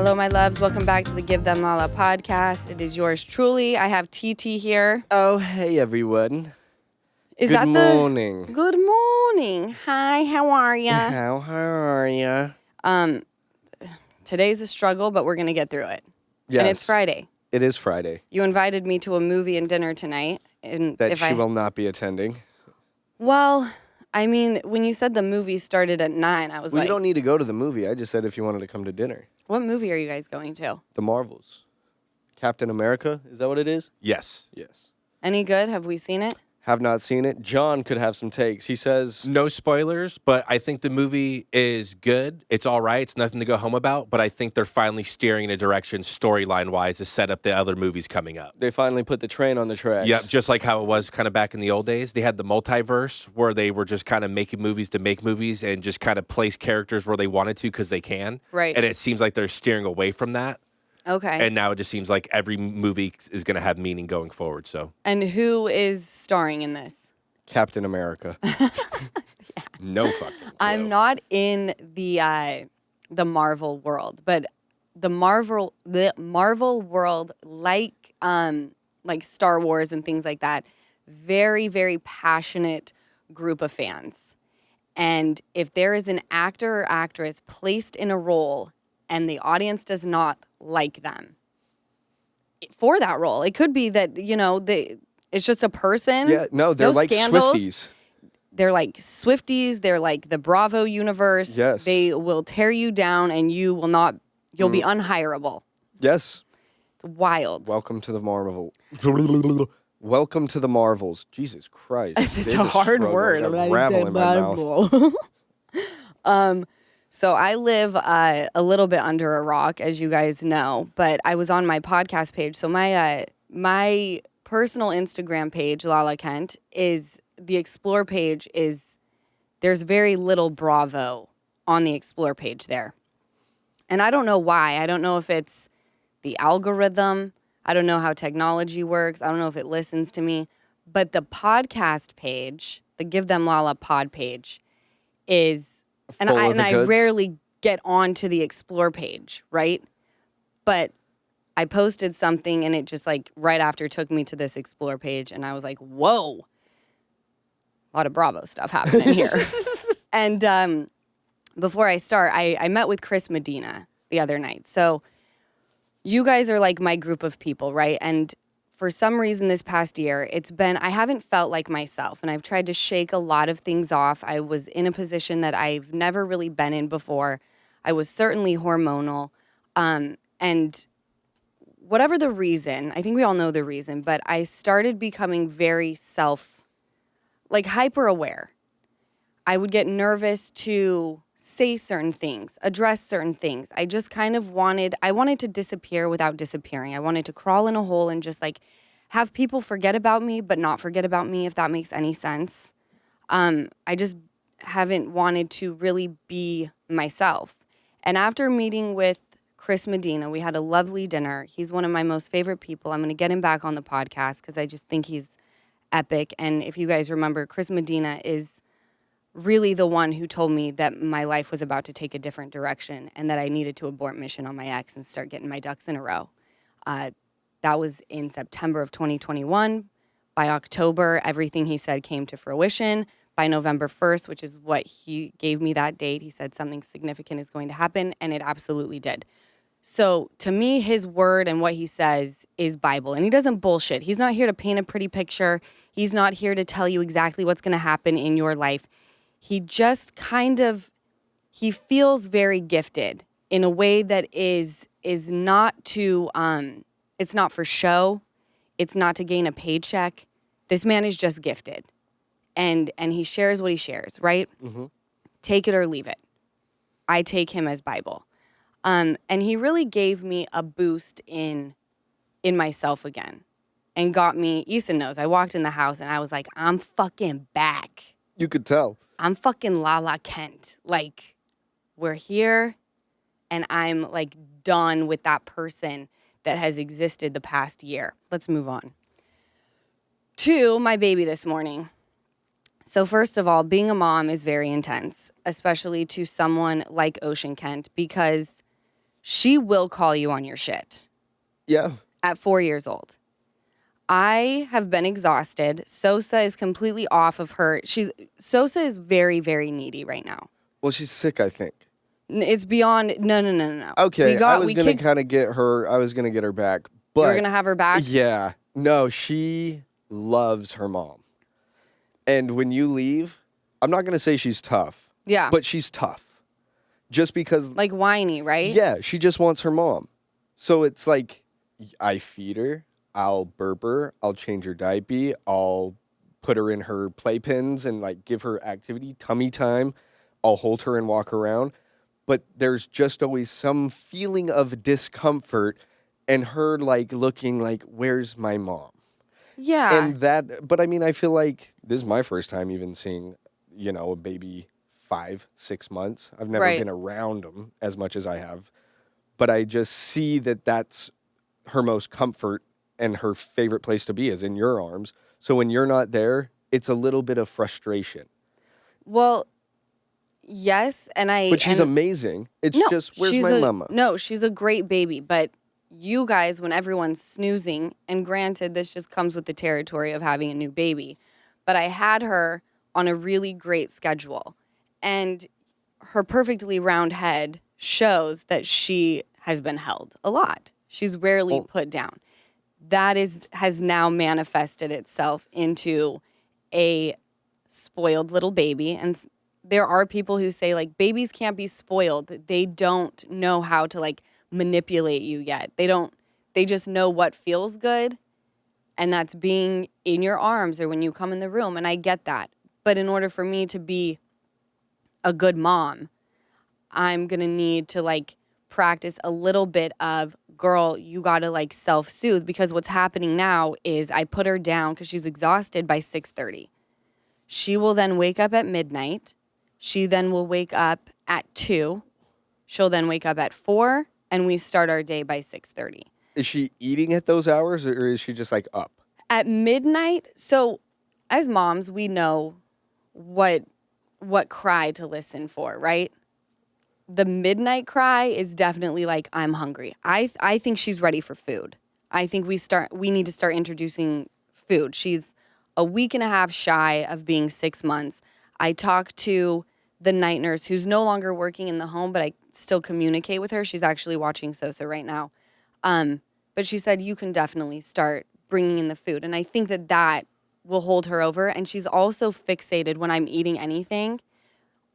Hello, my loves. Welcome back to the Give Them Lala podcast. It is yours truly. I have TT here. Oh, hey, everyone. Is Good that morning. Good morning. Hi, how are ya? How are ya? Today's a struggle, but we're going to get through it. Yes. And it's Friday. It is Friday. You invited me to a movie and dinner tonight. And That she will not be attending. Well, I mean, when you said the movie started at 9, I was Well, like... you don't need to go to the movie. I just said if you wanted to come to dinner. What movie are you guys going to? The Marvels. Captain America, is that what it is? Yes. Yes. Any good? Have we seen it? Have not seen it. John could have some takes. He says... No spoilers, but I think the movie is good. It's all right. It's nothing to go home about, but I think they're finally steering in a direction storyline-wise to set up the other movies coming up. They finally put the train on the tracks. Yep, just like how it was kind of back in the old days. They had the multiverse where they were just kind of making movies to make movies and just kind of place characters where they wanted to because they can. Right. And it seems like they're steering away from that. Okay. And now it just seems like every movie is going to have meaning going forward. So. And who is starring in this? Captain America. Yeah. No fucking clue. I'm not in the Marvel world, but the Marvel world, like Star Wars and things like that, very, very passionate group of fans. And if there is an actor or actress placed in a role and the audience does not like them for that role, it could be that, it's just a person. Yeah, no, they're like scandals. Swifties. They're like Swifties. They're like the Bravo universe. Yes. They will tear you down and you'll be unhireable. Yes. It's wild. Welcome to the Marvel. Welcome to the Marvels. Jesus Christ. It's a hard word. Like a gravel in my mouth. So I live a little bit under a rock, as you guys know, but I was on my podcast page. So my personal Instagram page, Lala Kent, is the Explore page there's very little Bravo on the Explore page there. And I don't know why. I don't know if it's the algorithm. I don't know how technology works. I don't know if it listens to me. But the podcast page, the Give Them Lala pod page, is... And I rarely get onto the Explore page, right? But I posted something and it just right after took me to this Explore page and I was like, whoa, a lot of Bravo stuff happening here. And before I start, I met with Chris Medina the other night. So you guys are like my group of people, right? And for some reason this past year, I haven't felt like myself, and I've tried to shake a lot of things off. I was in a position that I've never really been in before. I was certainly hormonal. And whatever the reason, I think we all know the reason, but I started becoming very hyper aware. I would get nervous to say certain things, address certain things. I just kind of wanted to disappear without disappearing. I wanted to crawl in a hole and just have people forget about me, but not forget about me, if that makes any sense. I just haven't wanted to really be myself. And after meeting with Chris Medina, we had a lovely dinner. He's one of my most favorite people. I'm going to get him back on the podcast because I just think he's epic. And if you guys remember, Chris Medina is really the one who told me that my life was about to take a different direction and that I needed to abort mission on my ex and start getting my ducks in a row. That was in September of 2021. By October, everything he said came to fruition. By November 1st, which is what he gave me that date, he said something significant is going to happen, and it absolutely did. So to me, his word and what he says is Bible, and he doesn't bullshit. He's not here to paint a pretty picture. He's not here to tell you exactly what's going to happen in your life. He just he feels very gifted in a way that is not to, it's not for show. It's not to gain a paycheck. This man is just gifted. And he shares what he shares, right? Mm-hmm. Take it or leave it. I take him as Bible. And he really gave me a boost in myself again and got me, Easton knows, I walked in the house and I was like, I'm fucking back. You could tell. I'm fucking Lala Kent. We're here and I'm done with that person that has existed the past year. Let's move on to my baby this morning. So first of all, being a mom is very intense, especially to someone like Ocean Kent, because She will call you on your shit Yeah. at 4 years old. I have been exhausted. Sosa is completely off of her. Sosa is very, very needy right now. Well, she's sick, I think. It's beyond. No. Okay, I was gonna kind of get her. I was gonna get her back, but You were gonna have her back. Yeah, no, she loves her mom, and when you leave, I'm not gonna say she's tough. Yeah, but she's tough, just because. Like whiny, right? Yeah, she just wants her mom, so it's like I feed her, I'll burp her, I'll change her diaper, I'll put her in her playpens and like give her activity, tummy time. I'll hold her and walk around. But there's just always some feeling of discomfort and her like looking like, where's my mom? Yeah. And but I mean, I feel like this is my first time even seeing, a baby 5-6 months. I've never been around them as much as I have. But I just see that that's her most comfort and her favorite place to be is in your arms. So when you're not there, it's a little bit of frustration. Well, yes, But she's amazing. It's just, where's my mama? No, she's a great baby. But you guys, when everyone's snoozing, and granted, this just comes with the territory of having a new baby, but I had her on a really great schedule. And her perfectly round head shows that she has been held a lot. She's rarely put down. That has now manifested itself into a spoiled little baby. And there are people who say, like, babies can't be spoiled. They don't know how to, like, manipulate you yet. They just know what feels good, and that's being in your arms or when you come in the room, and I get that. But in order for me to be a good mom, I'm going to need to, like, practice a little bit of, girl, you got to, like, self-soothe, because what's happening now is I put her down because she's exhausted by 6:30. She will then wake up at midnight. She then will wake up at 2. She'll then wake up at 4, and we start our day by 6:30. Is she eating at those hours, or is she just like up? At midnight, so as moms, we know what cry to listen for, right? The midnight cry is definitely like, I'm hungry. I think she's ready for food. I think we need to start introducing food. She's a week and a half shy of being 6 months. I talked to the night nurse who's no longer working in the home, but I still communicate with her. She's actually watching Sosa right now. But she said, you can definitely start bringing in the food. And I think that will hold her over. And she's also fixated when I'm eating anything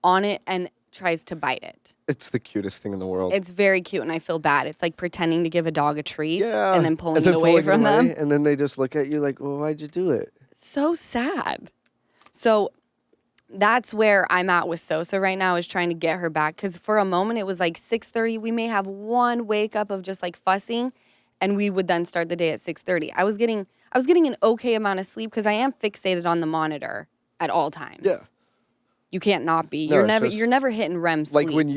on it and tries to bite it. It's the cutest thing in the world. It's very cute, and I feel bad. It's like pretending to give a dog a treat and then pulling it away from them. And then they just look at you like, well, why'd you do it? So sad. So that's where I'm at with Sosa right now, is trying to get her back. Because for a moment, it was like 6:30. We may have one wake up of just like fussing, and we would then start the day at 6:30. I was getting an okay amount of sleep because I am fixated on the monitor at all times. Yeah. You can't not be. No, You're never hitting REM sleep. Like when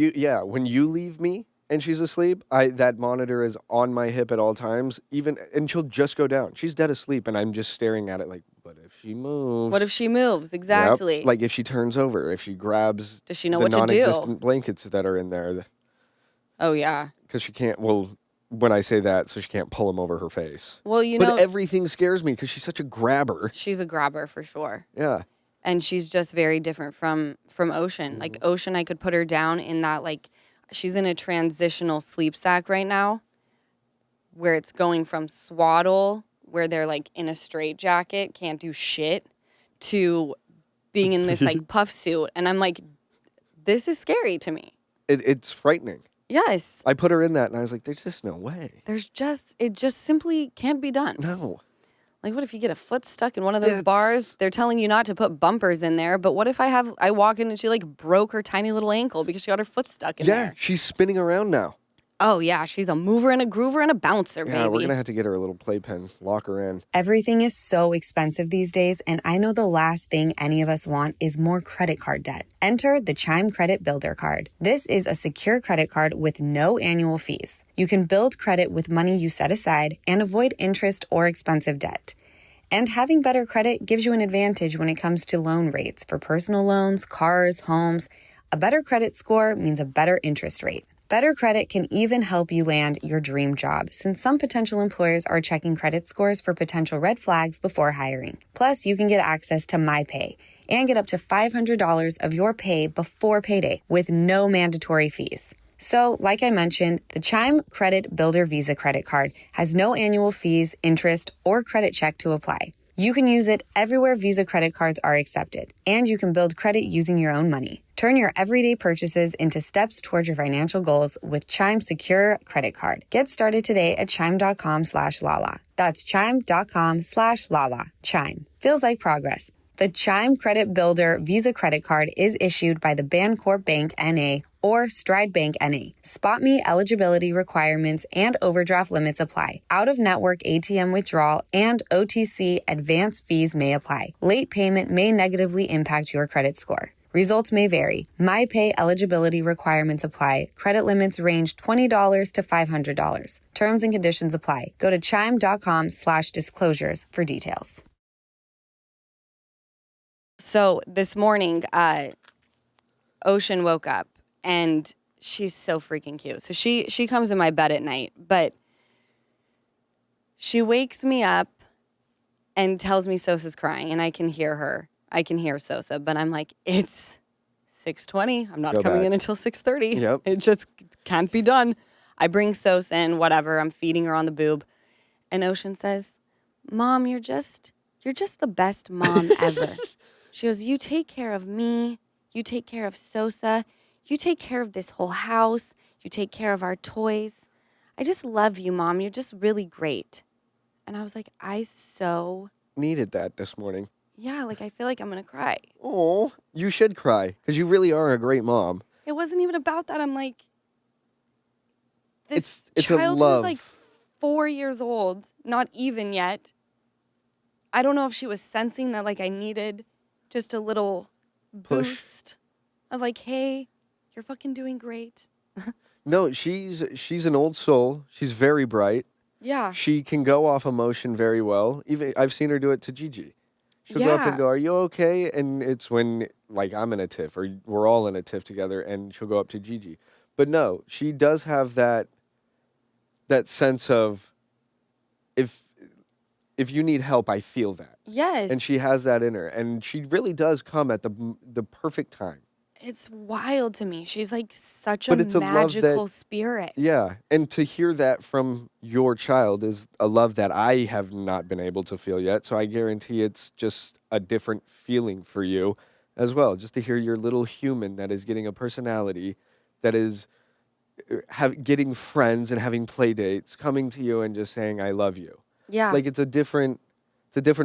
you leave me and she's asleep, that monitor is on my hip at all times, and she'll just go down. She's dead asleep, and I'm just staring at it like, what if she moves? What if she moves? Exactly. Yep. Like if she turns over, if she grabs Does she know the what to do? non-existent blankets that are in there. Oh, yeah. Because she can't, when I say that, so she can't pull them over her face. Well, But everything scares me because she's such a grabber. She's a grabber for sure. Yeah. And she's just very different from Ocean. Mm-hmm. Like Ocean, I could put her down in that, like, she's in a transitional sleep sack right now where it's going from swaddle, where they're like in a straight jacket, can't do shit, to being in this like puff suit. And I'm like, this is scary to me. It's frightening. Yes. I put her in that and I was like, there's just no way. It just simply can't be done. No. Like, what if you get a foot stuck in one of those bars? They're telling you not to put bumpers in there, but what if I walk in and she, like, broke her tiny little ankle because she got her foot stuck in there? Yeah, she's spinning around now. Oh, yeah, she's a mover and a groover and a bouncer, baby. Yeah, we're going to have to get her a little playpen, lock her in. Everything is so expensive these days, and I know the last thing any of us want is more credit card debt. Enter the Chime Credit Builder Card. This is a secure credit card with no annual fees. You can build credit with money you set aside and avoid interest or expensive debt. And having better credit gives you an advantage when it comes to loan rates for personal loans, cars, homes. A better credit score means a better interest rate. Better credit can even help you land your dream job, since some potential employers are checking credit scores for potential red flags before hiring. Plus, you can get access to My Pay and get up to $500 of your pay before payday with no mandatory fees. So, like I mentioned, the Chime Credit Builder Visa credit card has no annual fees, interest, or credit check to apply. You can use it everywhere Visa credit cards are accepted, and you can build credit using your own money. Turn your everyday purchases into steps towards your financial goals with Chime Secure Credit Card. Get started today at chime.com/Lala. That's chime.com/Lala. Chime. Feels like progress. The Chime Credit Builder Visa Credit Card is issued by the Bancorp Bank N.A. or Stride Bank N.A. SpotMe eligibility requirements and overdraft limits apply. Out-of-network ATM withdrawal and OTC advance fees may apply. Late payment may negatively impact your credit score. Results may vary. MyPay eligibility requirements apply. Credit limits range $20 to $500. Terms and conditions apply. Go to chime.com/disclosures for details. So this morning, Ocean woke up and she's so freaking cute. So she comes in my bed at night, but she wakes me up and tells me Sosa's crying, and I can hear her. I can hear Sosa, but I'm like, it's 6:20. I'm not coming in until 6:30. Yep. It just can't be done. I bring Sosa in, whatever. I'm feeding her on the boob, and Ocean says, "Mom, you're just the best mom ever." She goes, "You take care of me. You take care of Sosa. You take care of this whole house. You take care of our toys. I just love you, Mom. You're just really great." And I was like, I so Needed that this morning. yeah, like I feel like I'm going to cry. Oh, you should cry because you really are a great mom. It wasn't even about that. I'm like, this It's a child love. was like 4 years old, not even yet. I don't know if she was sensing that like I needed just a little Push. boost of like, hey, you're fucking doing great. No, she's an old soul. She's very bright. Yeah. She can go off emotion very well. Even I've seen her do it to Gigi. She'll go up Yeah. and go, "Are you okay?" And it's when like I'm in a tiff or we're all in a tiff together, and she'll go up to Gigi. But no, she does have that sense of if you need help, I feel that. Yes. And she has that in her, and she really does come at the perfect time. It's wild to me. She's like such But a it's a love magical that- spirit. Yeah, and to hear that from your child is a love that I have not been able to feel yet. So I guarantee it's just a different feeling for you as well. Just to hear your little human that is getting a personality, that is getting friends and having play dates, coming to you and just saying I love you. Yeah. Like it's a different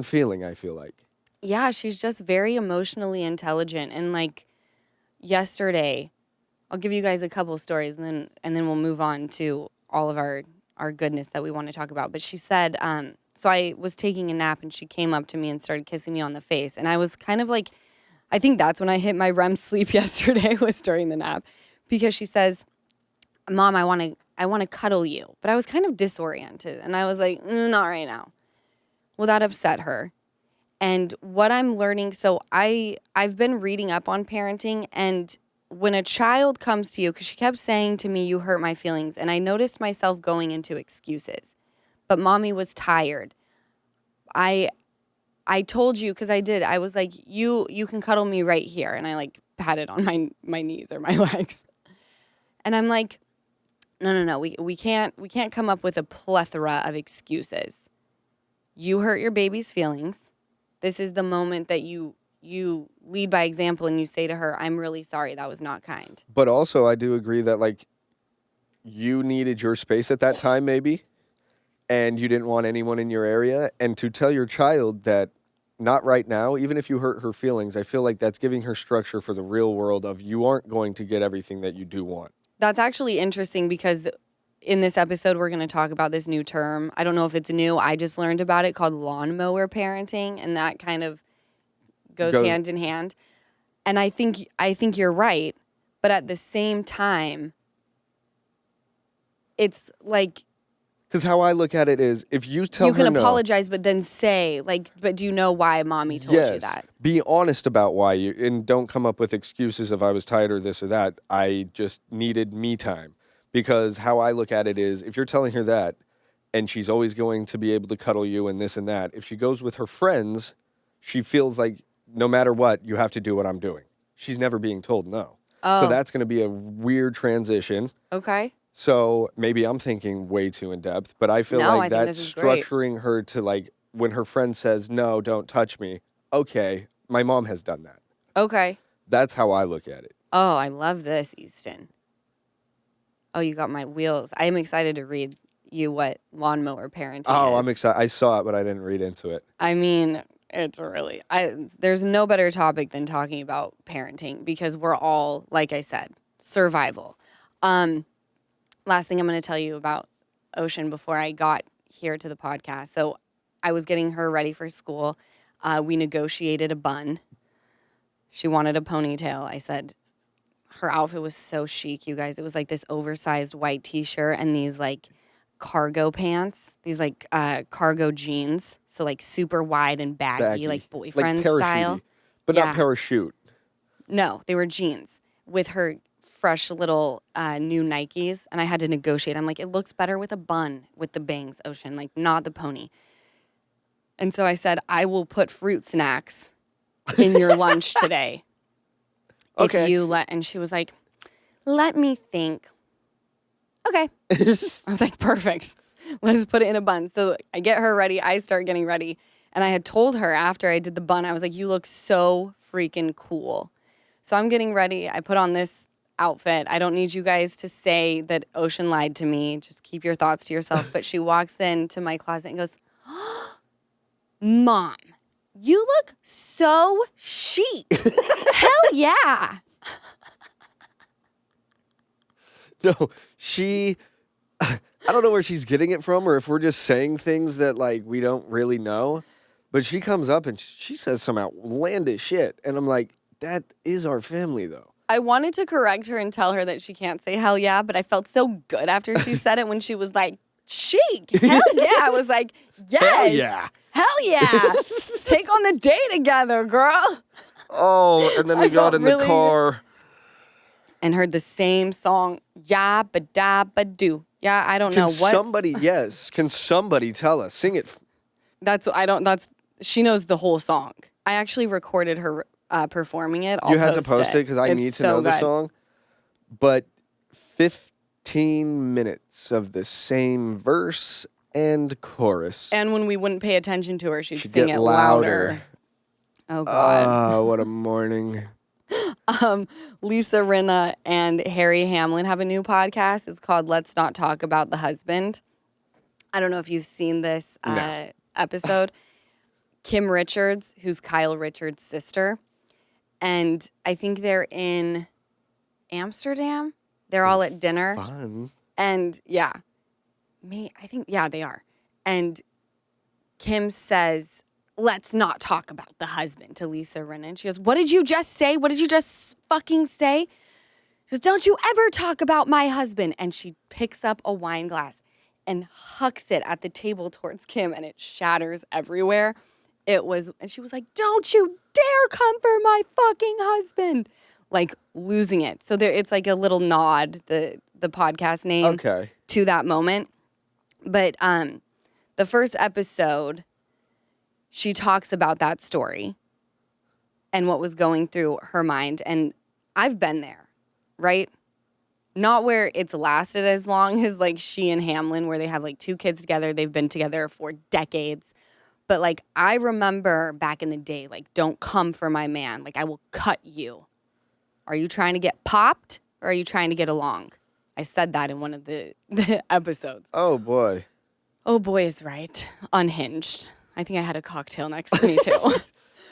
feeling, I feel like. Yeah, she's just very emotionally intelligent. And like yesterday, I'll give you guys a couple of stories and then we'll move on to all of our goodness that we want to talk about. But she said, so I was taking a nap and she came up to me and started kissing me on the face. And I was kind of like, I think that's when I hit my REM sleep yesterday was during the nap. Because she says, "Mom, I want to cuddle you." But I was kind of disoriented. And I was like, not right now. Well, that upset her. And what I'm learning, so I've been reading up on parenting, and when a child comes to you, because she kept saying to me, "You hurt my feelings," and I noticed myself going into excuses. But Mommy was tired. I told you, because I did. I was like, you can cuddle me right here, and I like patted on my knees or my legs, and I'm like, no, we can't come up with a plethora of excuses. You hurt your baby's feelings. This is the moment that you lead by example and you say to her, "I'm really sorry, that was not kind." But also, I do agree that like you needed your space at that time, maybe, and you didn't want anyone in your area. And to tell your child that not right now, even if you hurt her feelings, I feel like that's giving her structure for the real world of you aren't going to get everything that you do want. That's actually interesting because in this episode, we're going to talk about this new term. I don't know if it's new. I just learned about it called lawnmower parenting, and that kind of goes hand in hand. And I think you're right, but at the same time, it's like Because how I look at it is, if you tell you her can no, apologize, but then say like, "But do you know why Mommy told you that?" be honest about why you, and don't come up with excuses of I was tired or this or that. I just needed me time. Because how I look at it is, if you're telling her that, and she's always going to be able to cuddle you and this and that, if she goes with her friends, she feels like no matter what, you have to do what I'm doing. She's never being told no. Oh. So that's going to be a weird transition. Okay. So maybe I'm thinking way too in depth, but I feel No, I like think that's this is great. structuring her to like, when her friend says, no, don't touch me. Okay, my mom has done that. Okay. That's how I look at it. Oh, I love this, Easton. Oh, you got my wheels. I am excited to read you what lawnmower parenting Oh, is. I'm excited. I saw it, but I didn't read into it. I mean, it's really, there's no better topic than talking about parenting because we're all, like I said, survival. Last thing I'm going to tell you about Ocean before I got here to the podcast. So I was getting her ready for school. We negotiated a bun. She wanted a ponytail. I said, her outfit was so chic, you guys. It was like this oversized white t-shirt and these like cargo pants, these like cargo jeans. So like super wide and baggy. Like boyfriend like style. But Yeah. not parachute. No, they were jeans with her fresh little new Nikes. And I had to negotiate. I'm like, it looks better with a bun with the bangs, Ocean, like not the pony. And so I said, I will put fruit snacks in your lunch today. Okay. If you let, and she was like, let me think. Okay. I was like, perfect. Let's put it in a bun. So I get her ready. I start getting ready. And I had told her after I did the bun, I was like, you look so freaking cool. So I'm getting ready. I put on this outfit. I don't need you guys to say that Ocean lied to me. Just keep your thoughts to yourself. But she walks into my closet and goes, Mom, you look so chic. Hell yeah. No, I don't know where she's getting it from or if we're just saying things that like we don't really know. But she comes up and she says some outlandish shit. And I'm like, that is our family though. I wanted to correct her and tell her that she can't say hell yeah, but I felt so good after she said it when she was like, chic, hell yeah. I was like, yes. Hell yeah. Hell yeah. Take on the day together, girl. Oh, and then we got in the car. And heard the same song, ya ba da ba do. Yeah, I don't know what. Can somebody tell us? Sing it. She knows the whole song. I actually recorded her performing it. You had to post it because I need to know the song. But 15 minutes of the same verse and chorus. And when we wouldn't pay attention to her, she'd get sing it louder. Oh, God. Oh, what a morning. Lisa Rinna and Harry Hamlin have a new podcast. It's called Let's Not Talk About the Husband. I don't know if you've seen this episode. Kim Richards, who's Kyle Richards' sister. And I think they're in Amsterdam. They're all at dinner. Fun. And they are. And Kim says, let's not talk about the husband to Lisa Rinna. And she goes, what did you just say? What did you just fucking say? She goes, don't you ever talk about my husband. And she picks up a wine glass and hucks it at the table towards Kim and it shatters everywhere. And she was like, don't you dare come for my fucking husband. Like losing it. So it's like a little nod, the podcast name to that moment. But the first episode, she talks about that story and what was going through her mind. And I've been there, right? Not where it's lasted as long as like she and Hamlin, where they have like 2 kids together. They've been together for decades. But like, I remember back in the day, like, don't come for my man. Like, I will cut you. Are you trying to get popped or are you trying to get along? I said that in one of the episodes. Oh, boy. Oh, boy is right. Unhinged. I think I had a cocktail next to me, too.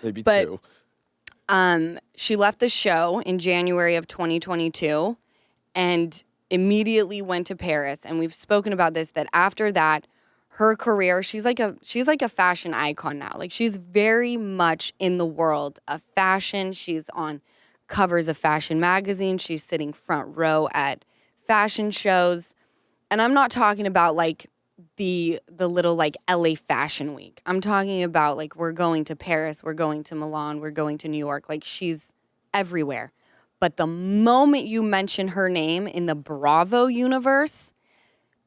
Maybe 2. She left the show in January of 2022 and immediately went to Paris. And we've spoken about this, that after that, her career, she's like a fashion icon now. Like, she's very much in the world of fashion. She's on covers of fashion magazines. She's sitting front row at fashion shows. And I'm not talking about like the little like LA Fashion Week. I'm talking about like, we're going to Paris, we're going to Milan, we're going to New York. Like, she's everywhere. But the moment you mention her name in the Bravo universe,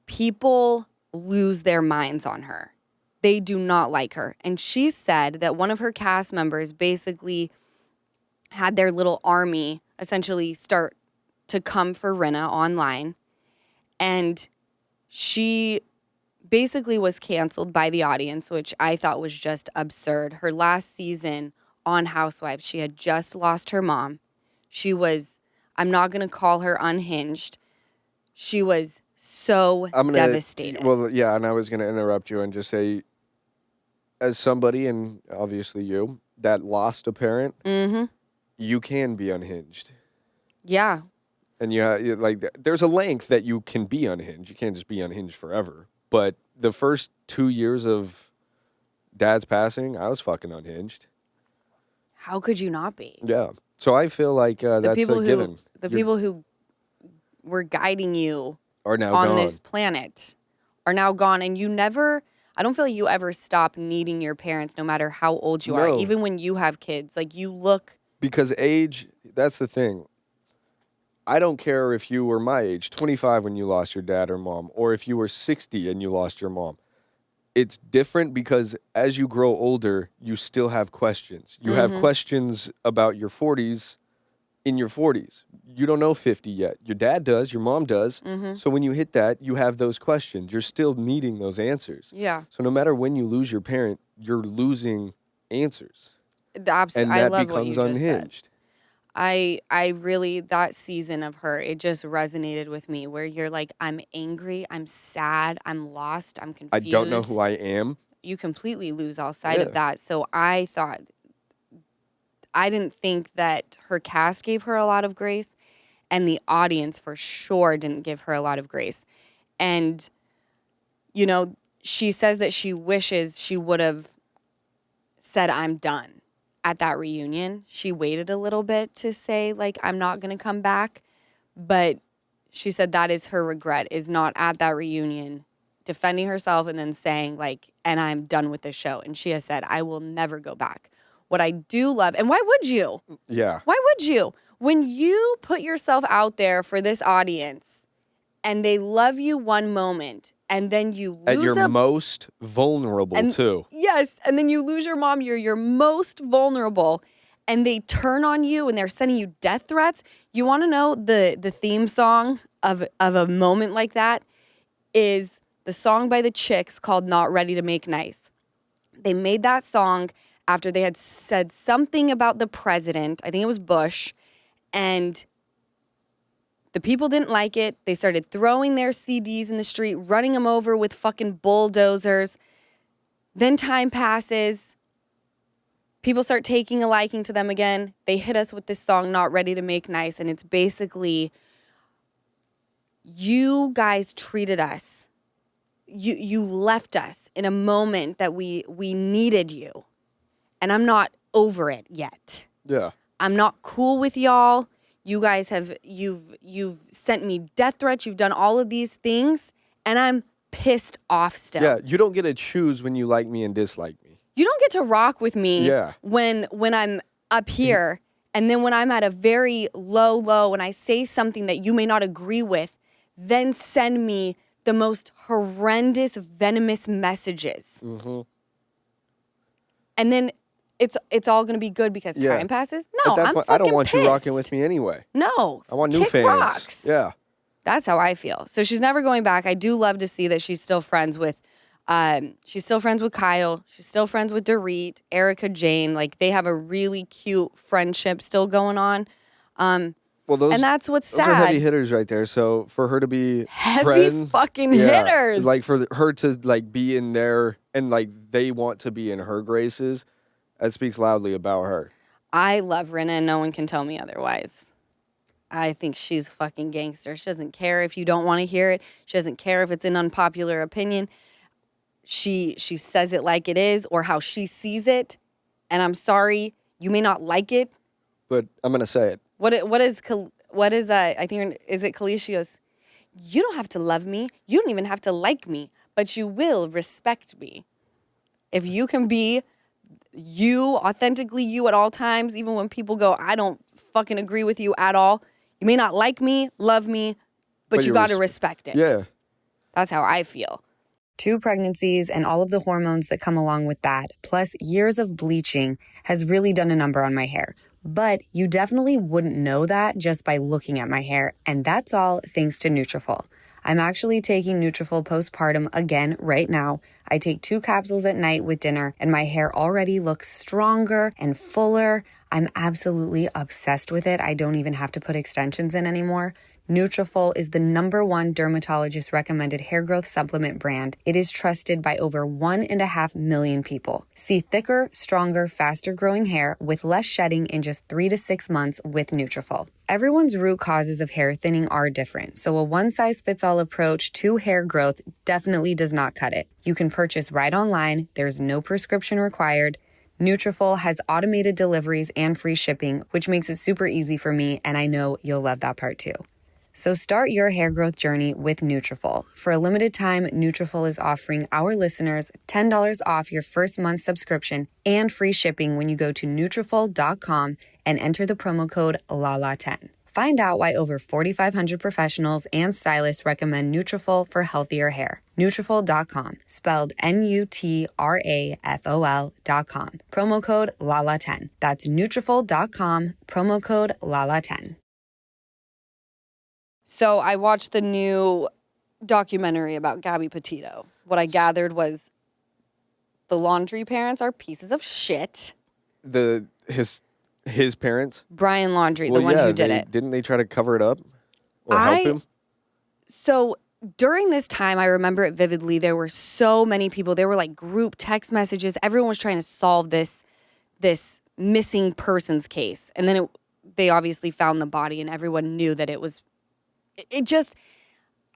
people lose their minds on her. They do not like her. And she said that one of her cast members basically had their little army essentially start to come for Rinna online. And she basically was canceled by the audience, which I thought was just absurd. Her last season on Housewives, she had just lost her mom. She was, I'm not going to call her unhinged. She was so devastated. Well, yeah, and I was going to interrupt you and just say, as somebody, and obviously you, that lost a parent, you can be unhinged. Yeah. And there's a length that you can be unhinged. You can't just be unhinged forever. But the first 2 years of Dad's passing, I was fucking unhinged. How could you not be? Yeah. So I feel like that's a given. People who were guiding you are now on gone. This planet are now gone. And I don't feel like you ever stop needing your parents no matter how old you are. Even when you have kids. Like you look. Because age, that's the thing. I don't care if you were my age, 25 when you lost your dad or mom, or if you were 60 and you lost your mom. It's different because as you grow older, you still have questions. You have questions about your 40s in your 40s. You don't know 50 yet. Your dad does, your mom does. So when you hit that, you have those questions. You're still needing those answers. Yeah. So no matter when you lose your parent, you're losing answers. Absolutely. And that I love becomes what you just unhinged. said. I really, that season of her, it just resonated with me where you're like, I'm angry, I'm sad, I'm lost, I'm confused. I don't know who I am. You completely lose all sight of that. So I didn't think that her cast gave her a lot of grace, and the audience for sure didn't give her a lot of grace. And, you know, she says that she wishes she would have said, I'm done. At that reunion, she waited a little bit to say, like, I'm not going to come back. But she said that is her regret, is not at that reunion defending herself and then saying, like, and I'm done with this show. And she has said, I will never go back. What I do love, and why would you? Yeah. Why would you? When you put yourself out there for this audience and they love you one moment and then you lose at your most vulnerable too. Yes, and then you lose your mom, you're your most vulnerable, and they turn on you and they're sending you death threats. You want to know the theme song of a moment like that is the song by the Chicks called Not Ready to Make Nice. They made that song after they had said something about the president, I think it was Bush, and the people didn't like it. They started throwing their CDs in the street, running them over with fucking bulldozers. Then time passes. People start taking a liking to them again. They hit us with this song, Not Ready to Make Nice. And it's basically, you guys treated us. You left us in a moment that we needed you. And I'm not over it yet. Yeah. I'm not cool with y'all. You guys you've sent me death threats. You've done all of these things, and I'm pissed off still. Yeah, you don't get to choose when you like me and dislike me. You don't get to rock with me when I'm up here, and then when I'm at a very low, and I say something that you may not agree with, then send me the most horrendous, venomous messages. And then it's all going to be good because time passes? No, I'm fucking I don't want pissed. You rocking with me anyway. No. I want new fans. Rocks. Yeah. That's how I feel. So she's never going back. I do love to see that she's still friends with Kyle. She's still friends with Dorit, Erica Jane. Like, they have a really cute friendship still going on. And that's what's sad. Those are heavy hitters right there. So for her to be fucking hitters. Like for her to like be in there and like they want to be in her graces, that speaks loudly about her. I love Rinna and no one can tell me otherwise. I think she's fucking gangster. She doesn't care if you don't want to hear it. She doesn't care if it's an unpopular opinion. She says it like it is or how she sees it. And I'm sorry, you may not like it, but I'm gonna say it. What is I think is it Khaleesi? She goes, you don't have to love me. You don't even have to like me, but you will respect me. If you can be you, authentically you at all times, even when people go, I don't fucking agree with you at all. You may not like me, love me, but you got to respect it. Yeah. That's how I feel. 2 pregnancies and all of the hormones that come along with that, plus years of bleaching, has really done a number on my hair. But you definitely wouldn't know that just by looking at my hair, and that's all thanks to Nutrafol. I'm actually taking Nutrafol postpartum again right now. I take 2 capsules at night with dinner, and my hair already looks stronger and fuller. I'm absolutely obsessed with it. I don't even have to put extensions in anymore. Nutrafol is the #1 dermatologist recommended hair growth supplement brand. It is trusted by over 1.5 million people. See thicker, stronger, faster growing hair with less shedding in just 3 to 6 months with Nutrafol. Everyone's root causes of hair thinning are different, so a one-size-fits-all approach to hair growth definitely does not cut it. You can purchase right online. There's no prescription required. Nutrafol has automated deliveries and free shipping, which makes it super easy for me, and I know you'll love that part too. So start your hair growth journey with Nutrafol. For a limited time, Nutrafol is offering our listeners $10 off your first month subscription and free shipping when you go to Nutrafol.com and enter the promo code LALA10. Find out why over 4,500 professionals and stylists recommend Nutrafol for healthier hair. Nutrafol.com, spelled Nutrafol.com. Promo code LALA10. That's Nutrafol.com, promo code LALA10. So I watched the new documentary about Gabby Petito. What I gathered was the Laundry parents are pieces of shit. His parents? Brian Laundrie, the one who did it. Didn't they try to cover it up or help him? So during this time, I remember it vividly. There were so many people. There were like group text messages. Everyone was trying to solve this missing persons case. And then they obviously found the body and everyone knew that it was...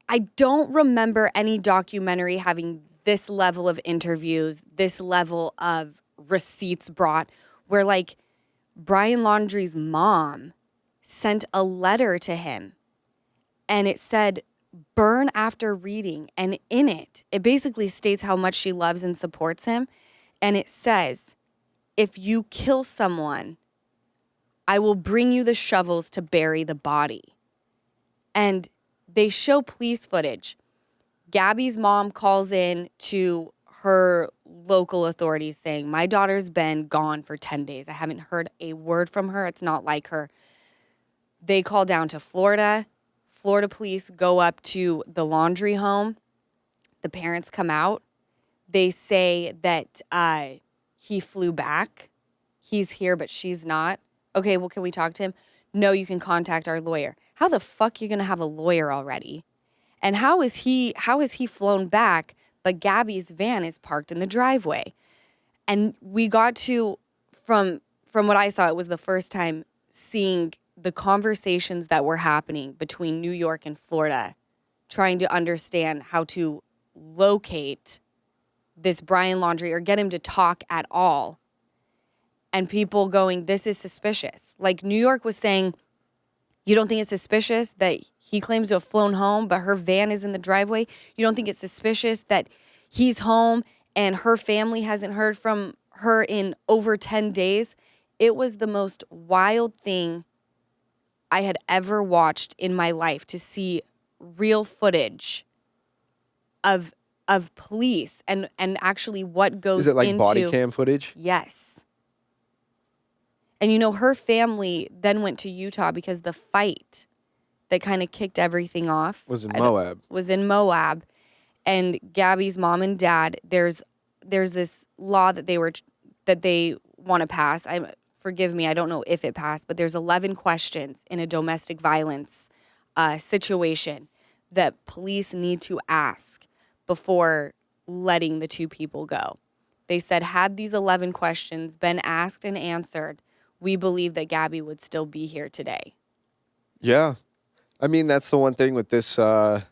I don't remember any documentary having this level of interviews, this level of receipts brought, where like Brian Laundrie's mom sent a letter to him and it said, burn after reading. And in it basically states how much she loves and supports him. And it says, if you kill someone, I will bring you the shovels to bury the body. And they show police footage. Gabby's mom calls in to her local authorities saying, my daughter's been gone for 10 days. I haven't heard a word from her. It's not like her. They call down to Florida. Florida police go up to the Laundrie home. The parents come out. They say that he flew back. He's here, but she's not. Okay, well, can we talk to him? No, you can contact our lawyer. How the fuck are you going to have a lawyer already? And how is he flown back, but Gabby's van is parked in the driveway? And we got to, from what I saw, it was the first time seeing the conversations that were happening between New York and Florida, trying to understand how to locate this Brian Laundrie or get him to talk at all. And people going, this is suspicious. Like New York was saying, you don't think it's suspicious that he claims to have flown home, but her van is in the driveway? You don't think it's suspicious that he's home and her family hasn't heard from her in over 10 days? It was the most wild thing I had ever watched in my life, to see real footage of police and actually what goes into... Is it like body cam footage? Yes. And, you know, her family then went to Utah because the fight that kind of kicked everything off was in Moab. And Gabby's mom and dad, there's this law that they want to pass. Forgive me, I don't know if it passed, but there's 11 questions in a domestic violence situation that police need to ask before letting the 2 people go. They said, had these 11 questions been asked and answered, we believe that Gabby would still be here today. Yeah. I mean, that's the one thing with this, with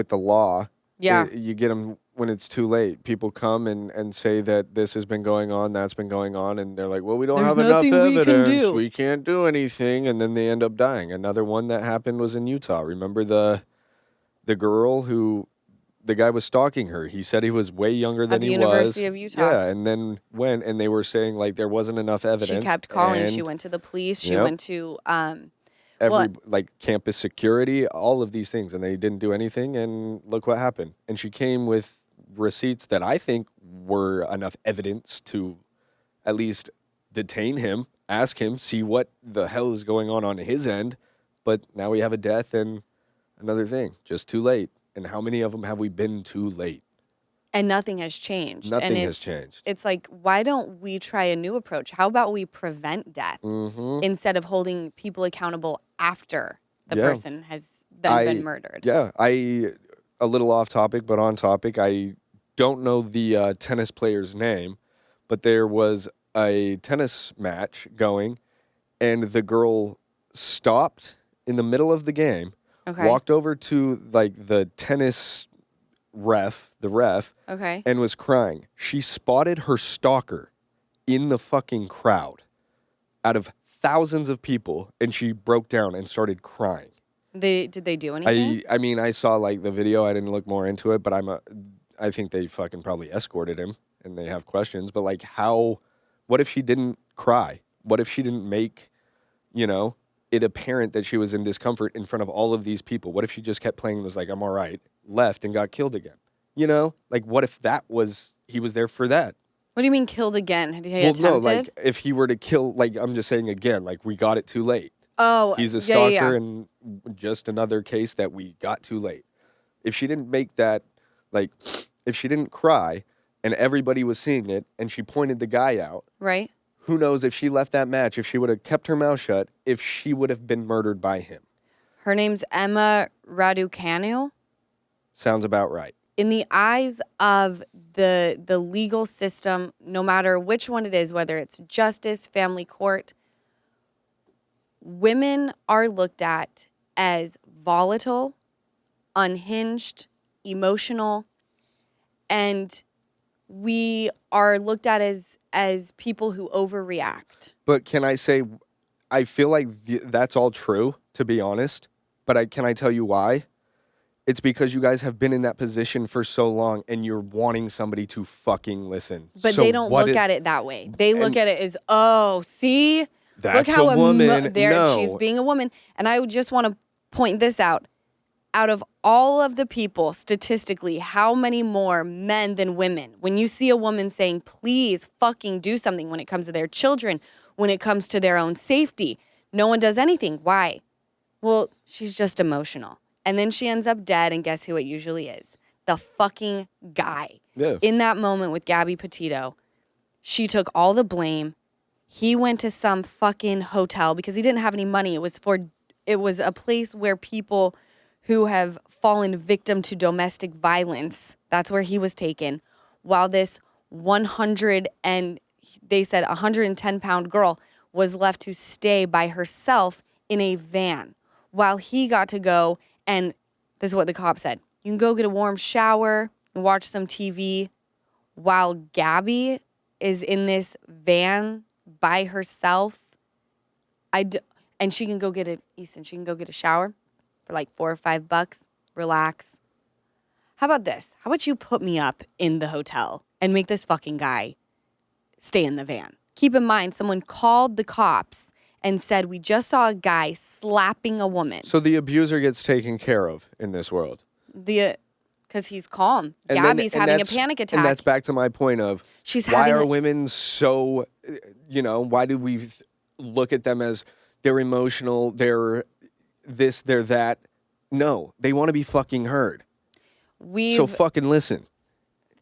the law. Yeah. You get them when it's too late. People come and say that this has been going on, that's been going on, and they're like, well, we don't have enough evidence. We can't do anything, and then they end up dying. Another one that happened was in Utah. Remember the girl who the guy was stalking her. He said he was way younger than the he University was. of Utah. Yeah, and then went, and they were saying like there wasn't enough evidence. She kept calling. She and went to the police. She Yep. went to like campus security, all of these things, and they didn't do anything. And look what happened. And she came with receipts that I think were enough evidence to at least detain him, ask him, see what the hell is going on his end. But now we have a death and another thing. Just too late. And how many of them have we been too late? And nothing has changed. Nothing and has changed. It's like, why don't we try a new approach? How about we prevent death instead of holding people accountable after the person has been murdered? Yeah, a little off topic, but on topic. I don't know the tennis player's name, but there was a tennis match going, and the girl stopped in the middle of the game, walked over to like the tennis ref, and was crying. She spotted her stalker in the fucking crowd out of thousands of people, and she broke down and started crying. Did they do anything? I mean, I saw like the video. I didn't look more into it, but I think they fucking probably escorted him, and they have questions. But like, what if she didn't cry? What if she didn't make, it apparent that she was in discomfort in front of all of these people? What if she just kept playing and was like, I'm all right, left and got killed again? Like what if he was there for that? What do you mean killed again? Had he attempted? No, like if he were to kill, like I'm just saying again, like we got it too late. Oh, he's a stalker and just another case that we got too late. If she didn't make that, like if she didn't cry and everybody was seeing it and she pointed the guy out. Right. Who knows if she left that match, if she would have kept her mouth shut, if she would have been murdered by him. Her name's Emma Raducanu. Sounds about right. In the eyes of the legal system, no matter which one it is, whether it's justice, family court, women are looked at as volatile, unhinged, emotional, and we are looked at as people who overreact. But can I say, I feel like that's all true, to be honest. But can I tell you why? It's because you guys have been in that position for so long and you're wanting somebody to fucking listen. But they don't look at it that way. They look at it as, oh, see? That's look how a woman. No. She's being a woman. And I just want to point this out. Out of all of the people, statistically, how many more men than women? When you see a woman saying, please fucking do something when it comes to their children, when it comes to their own safety, no one does anything. Why? Well, she's just emotional. And then she ends up dead, and guess who it usually is? The fucking guy. Yeah. In that moment with Gabby Petito, she took all the blame. He went to some fucking hotel because he didn't have any money. It was a place where people who have fallen victim to domestic violence, that's where he was taken. While this 110-pound girl was left to stay by herself in a van, while he got to go. And this is what the cop said. You can go get a warm shower and watch some TV while Gabby is in this van by herself. And she can go get Easton, she can go get a shower for like $4 or $5. Relax. How about this? How about you put me up in the hotel and make this fucking guy stay in the van? Keep in mind, someone called the cops and said, we just saw a guy slapping a woman. So the abuser gets taken care of in this world. Because he's calm. Gabby's having a panic attack. And that's back to my point of, why are women so, why do we look at them as they're emotional, they're this, they're that? No, they want to be fucking heard. So fucking listen.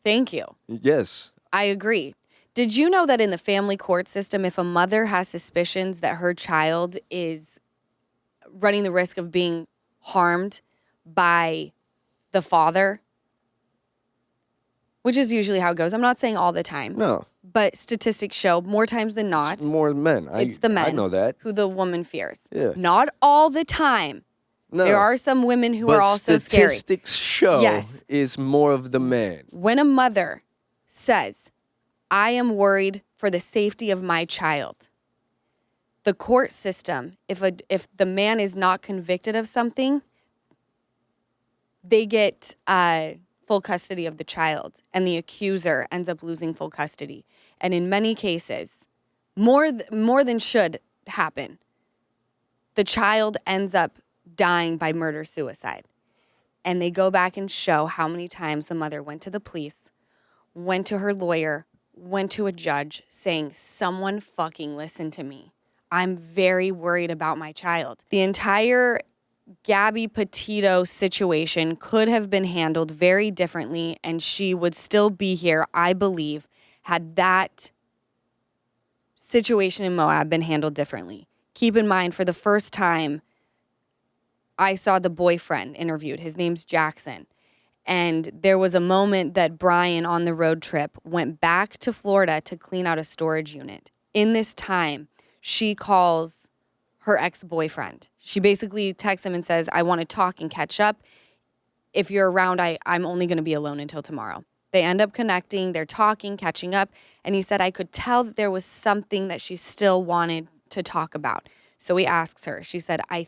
Thank you. Yes. I agree. Did you know that in the family court system, if a mother has suspicions that her child is running the risk of being harmed by the father, which is usually how it goes. I'm not saying all the time. No. But statistics show more times than not. It's more men. It's the men I know that. who the woman fears. Yeah. Not all the time. No. There are some women who are also scary. But statistics show is more of the man. When a mother says, I am worried for the safety of my child, the court system, if the man is not convicted of something, they get full custody of the child, and the accuser ends up losing full custody. And in many cases, more than should happen, the child ends up dying by murder-suicide. And they go back and show how many times the mother went to the police, went to her lawyer, went to a judge saying, someone fucking listen to me. I'm very worried about my child. The entire Gabby Petito situation could have been handled very differently, and she would still be here, I believe, had that situation in Moab been handled differently. Keep in mind, for the first time, I saw the boyfriend interviewed. His name's Jackson. And there was a moment that Brian on the road trip went back to Florida to clean out a storage unit. In this time, she calls her ex-boyfriend. She basically texts him and says, I want to talk and catch up. If you're around, I'm only going to be alone until tomorrow. They end up connecting. They're talking, catching up. And he said, I could tell that there was something that she still wanted to talk about. So he asks her. She said, I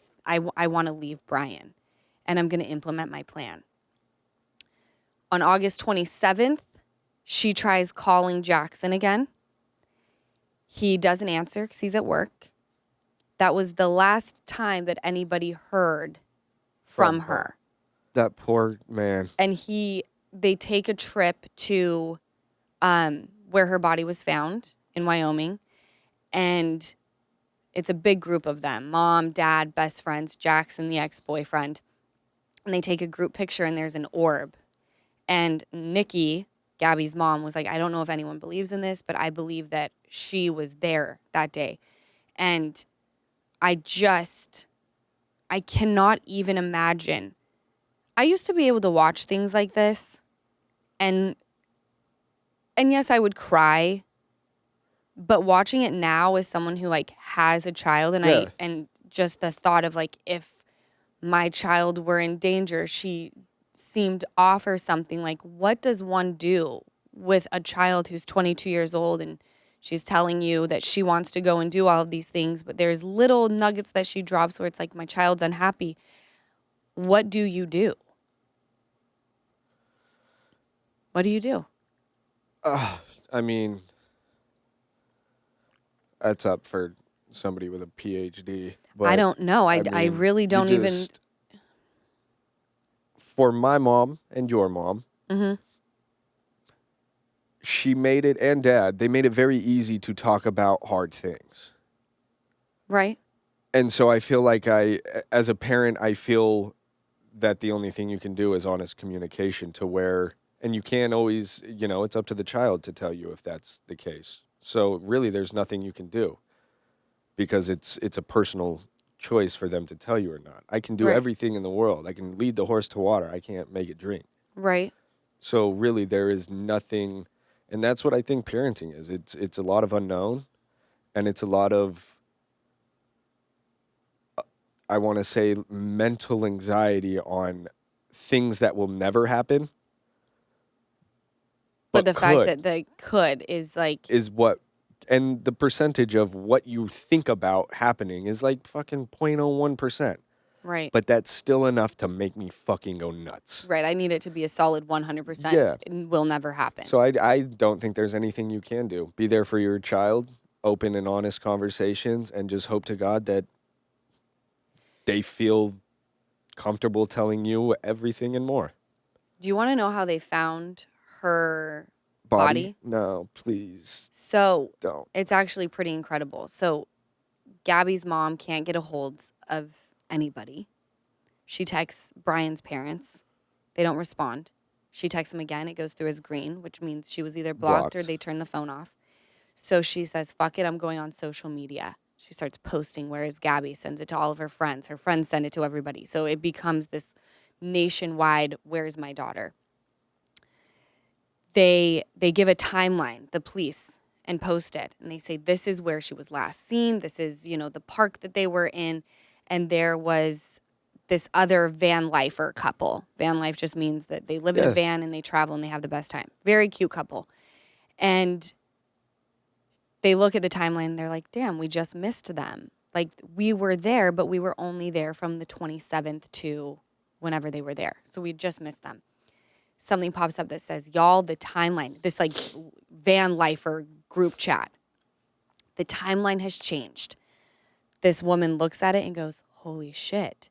want to leave Brian, and I'm going to implement my plan. On August 27th, she tries calling Jackson again. He doesn't answer because he's at work. That was the last time that anybody heard from her. That poor man. And they take a trip to where her body was found in Wyoming. And it's a big group of them. Mom, dad, best friends, Jackson, the ex-boyfriend. And they take a group picture, and there's an orb. And Nikki, Gabby's mom, was like, I don't know if anyone believes in this, but I believe that she was there that day. And I cannot even imagine. I used to be able to watch things like this. And yes, I would cry. But watching it now as someone who like has a child, and just the thought of like, if my child were in danger, she seemed off or something. Like, what does one do with a child who's 22 years old and she's telling you that she wants to go and do all of these things, but there's little nuggets that she drops where it's like, my child's unhappy. What do you do? What do you do? I mean, that's up for somebody with a PhD. But I don't know. I mean, really don't even. For my mom and your mom, she made it, and dad, they made it very easy to talk about hard things. Right. And so I feel like as a parent, I feel that the only thing you can do is honest communication to where, and you can't always, it's up to the child to tell you if that's the case. So really there's nothing you can do because it's a personal choice for them to tell you or not. I can do everything in the world. I can lead the horse to water. I can't make it drink. Right. So really there is nothing, and that's what I think parenting is. It's a lot of unknown, and it's a lot of, I want to say, mental anxiety on things that will never happen. But the fact that they could is like... is what, and the percentage of what you think about happening is like fucking 0.01%. Right. But that's still enough to make me fucking go nuts. Right. I need it to be a solid 100%. Yeah. It will never happen. So I don't think there's anything you can do. Be there for your child, open and honest conversations, and just hope to God that they feel comfortable telling you everything and more. Do you want to know how they found her body? No, please. So don't. It's actually pretty incredible. So Gabby's mom can't get a hold of anybody. She texts Brian's parents. They don't respond. She texts him again. It goes through as green, which means she was either blocked or they turned the phone off. So she says, fuck it, I'm going on social media. She starts posting, where is Gabby? Sends it to all of her friends. Her friends send it to everybody. So it becomes this nationwide, where's my daughter? They give a timeline, the police, and post it. And they say, this is where she was last seen. This is, the park that they were in. And there was this other van lifer couple. Van life just means that they live in a van and they travel and they have the best time. Very cute couple. And they look at the timeline and they're like, damn, we just missed them. Like, we were there, but we were only there from the 27th to whenever they were there. So we just missed them. something pops up that says, y'all, the timeline, this like van lifer group chat, the timeline has changed. This woman looks at it and goes, holy shit.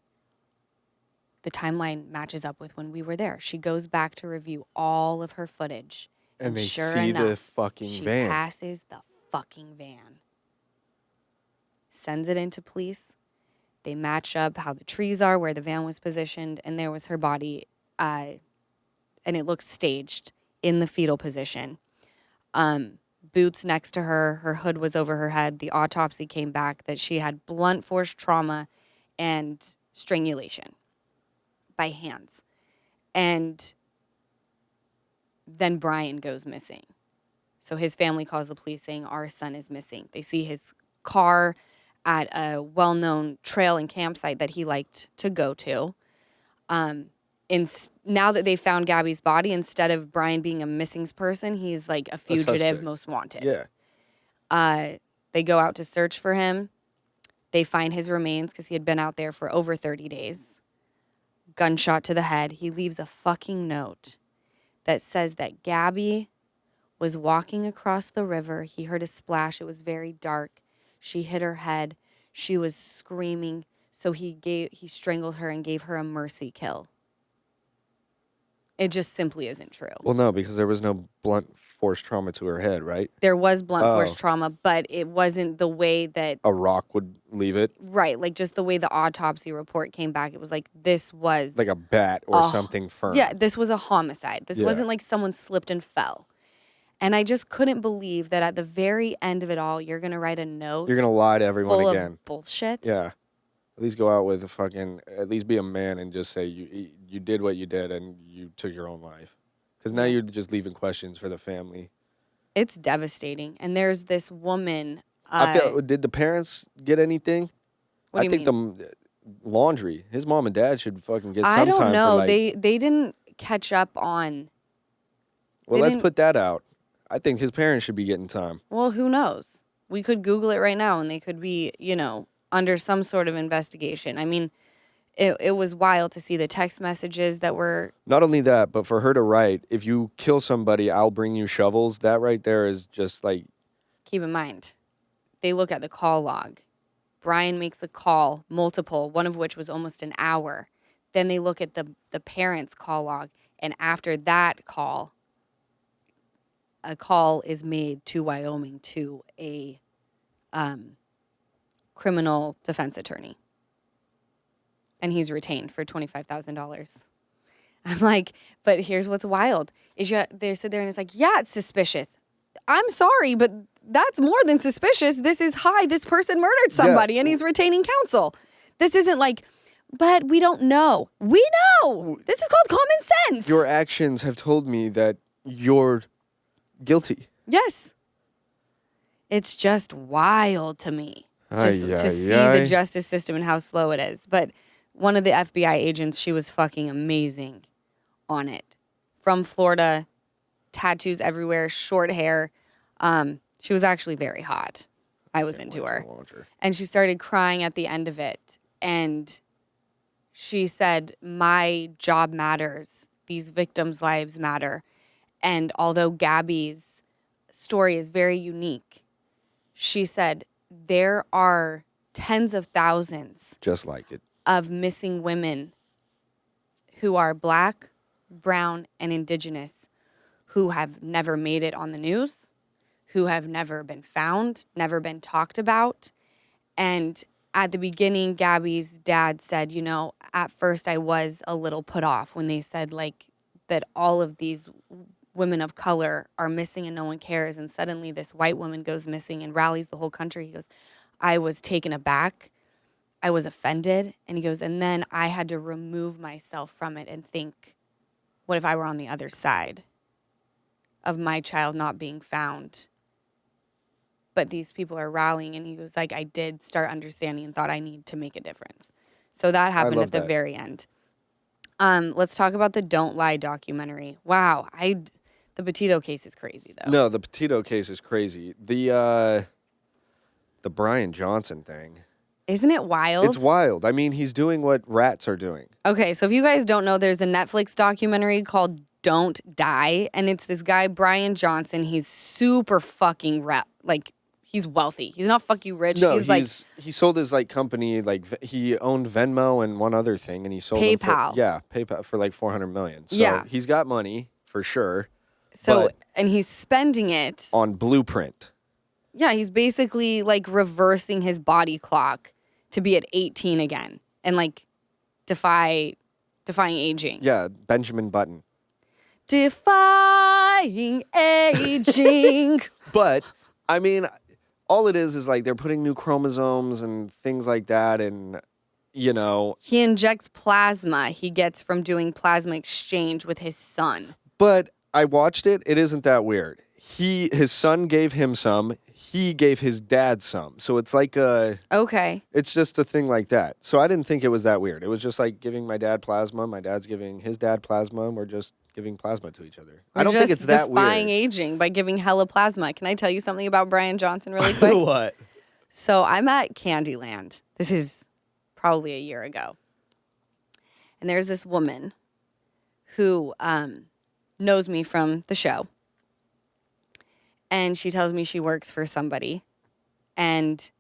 The timeline matches up with when we were there. She goes back to review all of her footage. And they sure see enough, the fucking she van. passes the fucking van. Sends it into police. They match up how the trees are, where the van was positioned, and there was her body, and it looks staged in the fetal position. Boots next to her. Her hood was over her head. The autopsy came back that she had blunt force trauma and strangulation by hands. And then Brian goes missing. So his family calls the police saying, our son is missing. They see his car at a well-known trail and campsite that he liked to go to. Now that they found Gabby's body, instead of Brian being a missing person, he's like a fugitive, suspect. most wanted. Yeah. They go out to search for him. They find his remains because he had been out there for over 30 days. Gunshot to the head. He leaves a fucking note that says that Gabby was walking across the river. He heard a splash. It was very dark. She hit her head. She was screaming. So he strangled her and gave her a mercy kill. It just simply isn't true. Well, no, because there was no blunt force trauma to her head, right? There was blunt force trauma, but it wasn't the way that... A rock would leave it? Right, like just the way the autopsy report came back. It was like this was... Like a bat or something firm. Yeah, this was a homicide. This wasn't like someone slipped and fell. And I just couldn't believe that at the very end of it all, you're going to write a note... You're going to lie to everyone full again. Of bullshit. Yeah. At least go out with a fucking... At least be a man and just say you did what you did and you took your own life. Because now you're just leaving questions for the family. It's devastating. And there's this woman... I feel, did the parents get anything? What do you think the laundry. His mom and dad should fucking get some time. I don't know. For like, they didn't catch up on... Well, let's put that out. I think his parents should be getting time. Well, who knows? We could Google it right now and they could be, under some sort of investigation. I mean, it was wild to see the text messages that were... Not only that, but for her to write, if you kill somebody, I'll bring you shovels. That right there is just like... Keep in mind, they look at the call log. Brian makes a call, multiple, one of which was almost an hour. Then they look at the parents' call log. And after that call, a call is made to Wyoming to a criminal defense attorney. And he's retained for $25,000. I'm like, but here's what's wild. They sit there and it's like, yeah, it's suspicious. I'm sorry, but that's more than suspicious. This is, this person murdered somebody and he's retaining counsel. This isn't like, but we don't know. We know. This is called common sense. Your actions have told me that you're guilty. Yes. It's just wild to me. Just to see the justice system and how slow it is. But one of the FBI agents, she was fucking amazing on it. From Florida, tattoos everywhere, short hair. She was actually very hot. I was into her. And she started crying at the end of it. And she said, my job matters. These victims' lives matter. And although Gabby's story is very unique, she said, there are tens of thousands just like it of missing women who are Black, brown, and indigenous who have never made it on the news, who have never been found, never been talked about. And at the beginning, Gabby's dad said, at first I was a little put off when they said like that all of these women of color are missing and no one cares. And suddenly this white woman goes missing and rallies the whole country. He goes, I was taken aback. I was offended. And he goes, and then I had to remove myself from it and think, what if I were on the other side of my child not being found? But these people are rallying. And he was like, I did start understanding and thought I need to make a difference. So that happened at the very end. Let's talk about the Don't Lie documentary. Wow. The Petito case is crazy, though. No, the Petito case is crazy. The Brian Johnson thing. Isn't it wild? It's wild. I mean, he's doing what rats are doing. Okay, so if you guys don't know, there's a Netflix documentary called don't die. And it's this guy, Brian Johnson. He's super fucking he's wealthy. He's not fuck you rich. No, he's he sold his like company, like he owned Venmo and one other thing, and he sold them PayPal. PayPal for like 400 million. So Yeah. he's got money for sure. so, but and he's spending it. on Blueprint. Yeah, he's basically like reversing his body clock to be at 18 again and like defying aging. Yeah, Benjamin Button. Defying aging. But I mean, all it is like they're putting new chromosomes and things like that, and you know. He injects plasma he gets from doing plasma exchange with his son. But I watched it. It isn't that weird. His son gave him some. He gave his dad some. So it's like Okay. it's just a thing like that. So I didn't think it was that weird. It was just like giving my dad plasma. My dad's giving his dad plasma, and we're just giving plasma to each other. I don't think it's that defying weird. aging by giving hella plasma. Can I tell you something about Brian Johnson really quick? What? So I'm at Candyland. This is probably a year ago. And there's this woman who knows me from the show. And she tells me she works for somebody and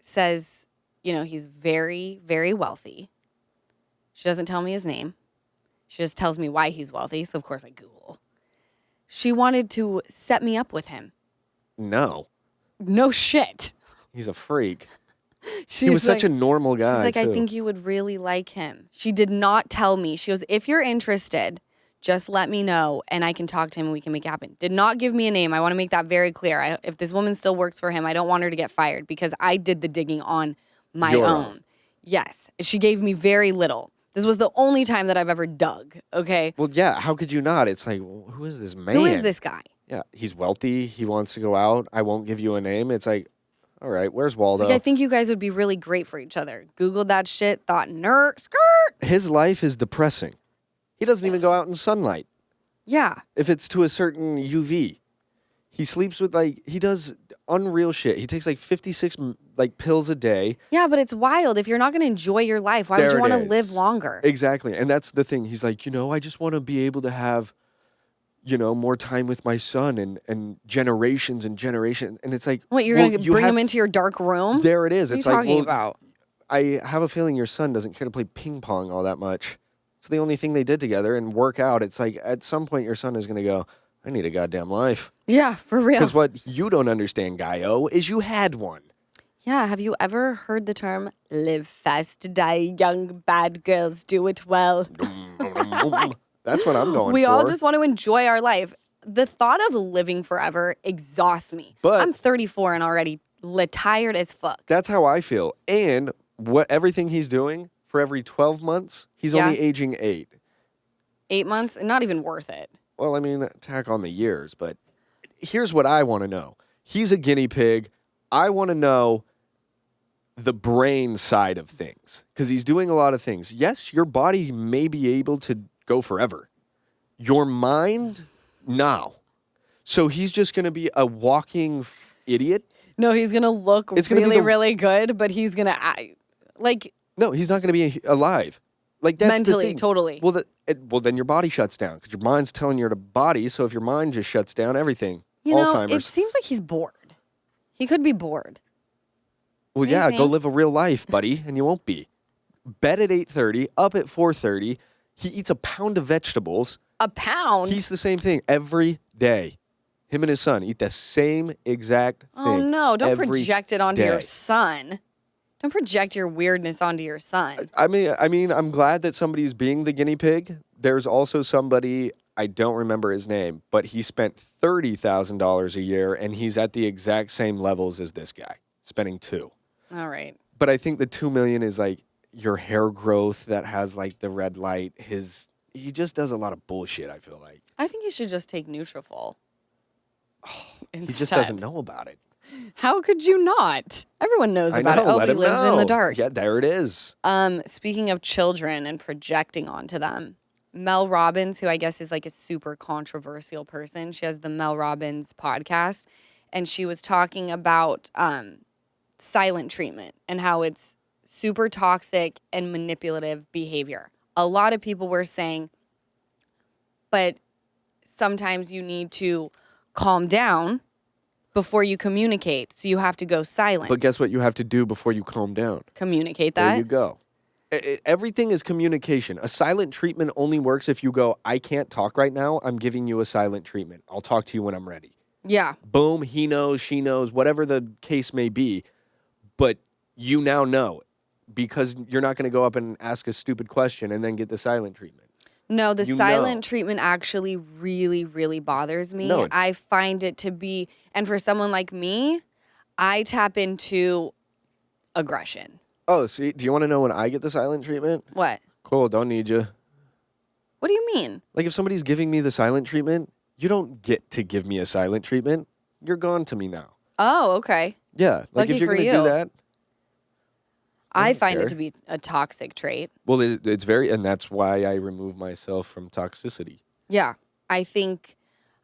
says, he's very, very wealthy. She doesn't tell me his name. She just tells me why he's wealthy. So, of course, I Google. She wanted to set me up with him. No. No shit. He's a freak. She's He was such a normal guy. She's like, I too. think you would really like him. She did not tell me. She goes, if you're interested, just let me know and I can talk to him and we can make it happen. Did not give me a name. I want to make that very clear. If this woman still works for him, I don't want her to get fired because I did the digging on my Your own. own. Yes. She gave me very little. This was the only time that I've ever dug. Okay. Well, yeah. How could you not? It's like, well, who is this man? Who is this guy? Yeah, he's wealthy. He wants to go out. I won't give you a name. It's like, all right, where's It's Waldo? like, I think you guys would be really great for each other. Googled that shit, thought, skirt. His life is depressing. He doesn't even go out in sunlight. Yeah. If it's to a certain UV, he sleeps with he does unreal shit. He takes 56 pills a day. Yeah, but it's wild. If you're not going to enjoy your life, why would There you it want to is. live longer? Exactly. And that's the thing. He's like, I just want to be able to have, more time with my son and generations and generations. And it's like, What, you're well, going to you bring have him into your dark room? There it is. What are It's you like, talking well, about? I have a feeling your son doesn't care to play ping pong all that much. It's the only thing they did together and work out. It's like at some point your son is going to go, I need a goddamn life. Yeah, for real. Because what you don't understand, Guy-O, is you had one. Yeah, have you ever heard the term live fast, die young, bad girls do it well? That's what I'm going We for. all just want to enjoy our life. The thought of living forever exhausts me. But- I'm 34 and already tired as fuck. That's how I feel. And everything he's doing, for every 12 months, he's Yeah. only aging 8. 8 months, not even worth it. Well, I mean, tack on the years, but here's what I want to know. He's a guinea pig. I want to know the brain side of things because he's doing a lot of things. Yes, your body may be able to go forever. Your mind, no. So he's just going to be a walking idiot? No, he's going to look It's gonna be really, the- really good, but he's going to, No, he's not going to be alive. That's mentally, the thing. totally. Well, then your body shuts down because your mind's telling your body. So if your mind just shuts down, everything. You know, Alzheimer's. it seems like he's bored. He could be bored. Well, What do you yeah, go think? live a real life, buddy, and you won't be. Bed at 8:30, up at 4:30. He eats a pound of vegetables. A pound? He's the same thing every day. Him and his son eat the same exact thing. Oh, no. Don't every project it onto your day. son. Don't project your weirdness onto your son. I mean, I'm glad that somebody's being the guinea pig. There's also somebody, I don't remember his name, but he spent $30,000 a year, and he's at the exact same levels as this guy, spending $2 million. All right. But I think the $2 million is your hair growth that has the red light. He just does a lot of bullshit, I feel like. I think you should just take Nutrafol. He just doesn't know about it. How could you not? Everyone knows about it. let Opie him lives in the know. dark. Yeah, there it is. Speaking of children and projecting onto them, Mel Robbins, who I guess is a super controversial person, she has the Mel Robbins podcast, and she was talking about silent treatment and how it's super toxic and manipulative behavior. A lot of people were saying, but sometimes you need to calm down before you communicate. So you have to go silent. But guess what you have to do before you calm down? Communicate There that. you go. Everything is communication. A silent treatment only works if you go, I can't talk right now. I'm giving you a silent treatment. I'll talk to you when I'm ready. Yeah. Boom, he knows, she knows, whatever the case may be. But you now know because you're not going to go up and ask a stupid question and then get the silent treatment. No, the You silent know. treatment actually really, really bothers me. No, I find it to be, and for someone like me, I tap into aggression. Oh, see, do you want to know when I get the silent treatment? What? Cool, don't need you. What do you mean? Like if somebody's giving me the silent treatment, you don't get to give me a silent treatment. You're gone to me now. Oh, okay. Yeah, like Lucky if you're for going to you. do that. I don't find care. it to be a toxic trait. Well, it's very, and that's why I remove myself from toxicity. Yeah. I think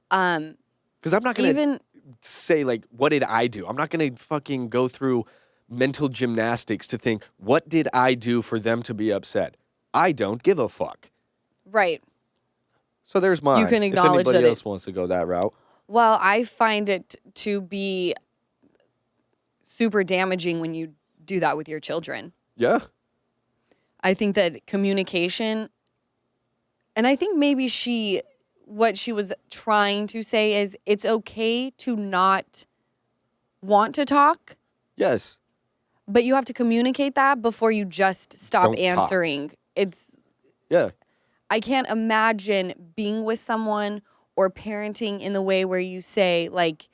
Because I'm not going to even say, like, what did I do? I'm not going to fucking go through mental gymnastics to think, what did I do for them to be upset? I don't give a fuck. right. So there's mine. You can acknowledge if anybody that else wants to go that route. Well, I find it to be super damaging when you do that with your children. Yeah. I think that communication, and I think maybe what she was trying to say is it's okay to not want to talk, Yes. but you have to communicate that before you just stop Don't talk. answering. Yeah. I can't imagine being with someone or parenting in the way where you say, like,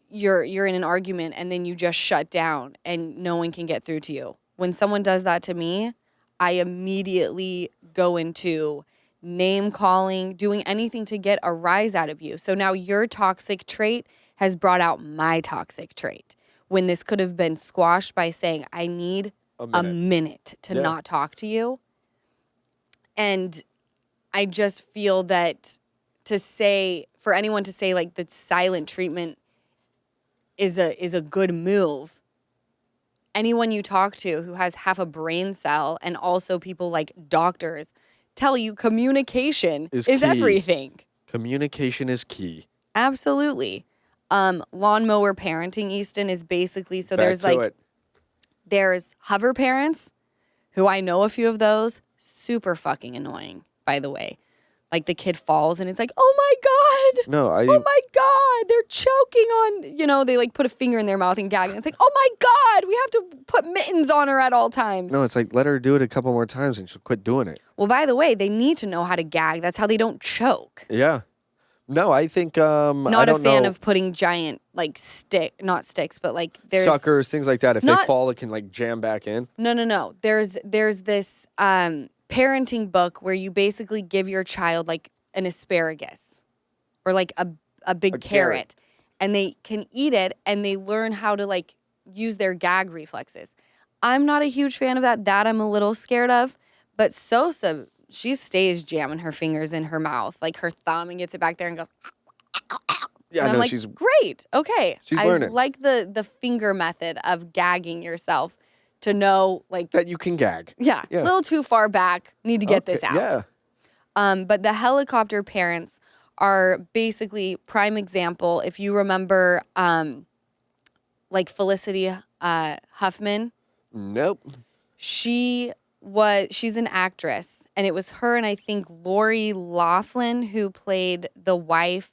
you're in an argument and then you just shut down and no one can get through to you. When someone does that to me, I immediately go into name calling, doing anything to get a rise out of you. So now your toxic trait has brought out my toxic trait when this could have been squashed by saying, I need a minute to not talk to you. And I just feel that for anyone to say like the silent treatment is a good move. Anyone you talk to who has half a brain cell and also people like doctors tell you communication is key. everything. Communication is key. Absolutely. Lawnmower parenting, Easton, is basically, so Back there's to like, it. there's hover parents who I know a few of those, super fucking annoying, by the way. Like the kid falls and it's like, oh my God. No, Oh my God. They're choking on, they like put a finger in their mouth and gagging. It's like, oh my God, we have to put mittens on her at all times. No, it's like, let her do it a couple more times and she'll quit doing it. Well, by the way, they need to know how to gag. That's how they don't choke. Yeah. No, I think, Not a fan of putting giant, like, not sticks, but like there's. suckers, things like that. If they Not- fall, it can like jam back in. No. There's this parenting book where you basically give your child like an asparagus or like a big carrot, and they can eat it and they learn how to like use their gag reflexes. I'm not a huge fan of that. That I'm a little scared of. But Sosa, she stays jamming her fingers in her mouth, like her thumb, and gets it back there and goes. Yeah, And I'm no, like, she's great. Okay. She's I learning. like the finger method of gagging yourself to know, like, that you can gag. yeah, a little too far back. Need to get this out. Yeah. But the helicopter parents are basically prime example. If you remember, like Felicity Huffman, Nope. she's an actress, and it was her and I think Lori Loughlin who played the wife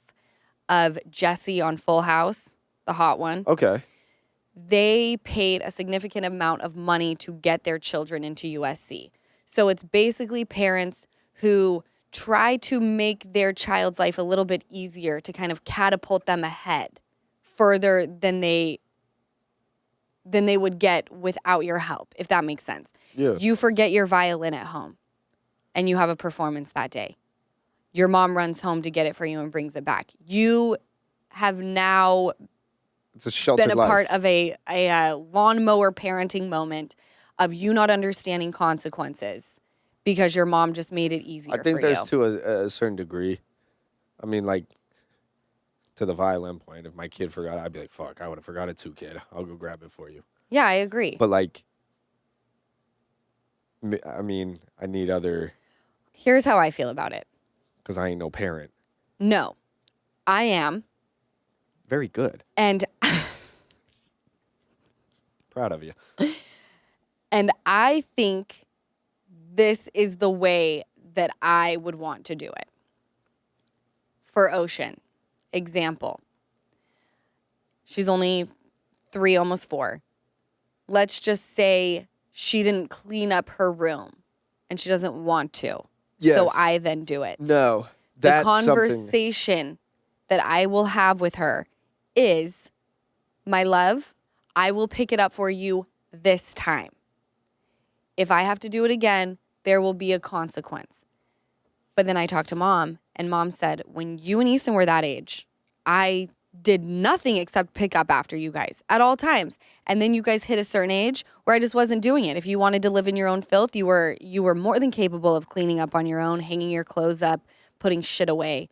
of Jesse on Full House, the hot one. Okay. They paid a significant amount of money to get their children into USC. So it's basically parents who try to make their child's life a little bit easier to kind of catapult them ahead further than they would get without your help, if that makes sense. Yeah. You forget your violin at home and you have a performance that day. Your mom runs home to get it for you and brings it back. You have now It's a sheltered been a life. part of a lawnmower parenting moment of you not understanding consequences because your mom just made it easier I think for there's you. to a certain degree. I mean, like, to the violin point, if my kid forgot, I'd be like, fuck, I would have forgot it too, kid. I'll go grab it for you. Yeah, I agree. But, like, I mean, I need other... Here's how I feel about it. because I ain't no parent. No, I am. Very good. And Proud of you. and I think this is the way that I would want to do it. For Ocean, example. She's only 3, almost 4. Let's just say she didn't clean up her room and she doesn't want to. Yes. So I then do it. No. The That's conversation that I will have with her is, my love, I will pick it up for you this time. If I have to do it again, there will be a consequence. But then I talked to Mom, and Mom said, when you and Easton were that age, I did nothing except pick up after you guys at all times. And then you guys hit a certain age where I just wasn't doing it. If you wanted to live in your own filth, you were more than capable of cleaning up on your own, hanging your clothes up, putting shit away.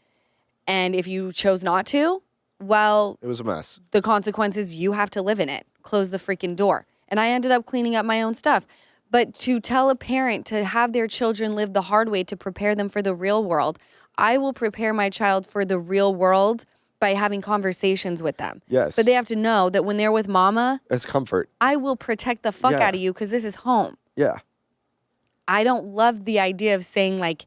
And if you chose not to, well, it was a mess. The consequence is you have to live in it. Close the freaking door. And I ended up cleaning up my own stuff. But to tell a parent to have their children live the hard way to prepare them for the real world, I will prepare my child for the real world by having conversations with them. Yes. But they have to know that when they're with mama, it's comfort. I will protect the fuck out of you because this is home. Yeah. I don't love the idea of saying, like,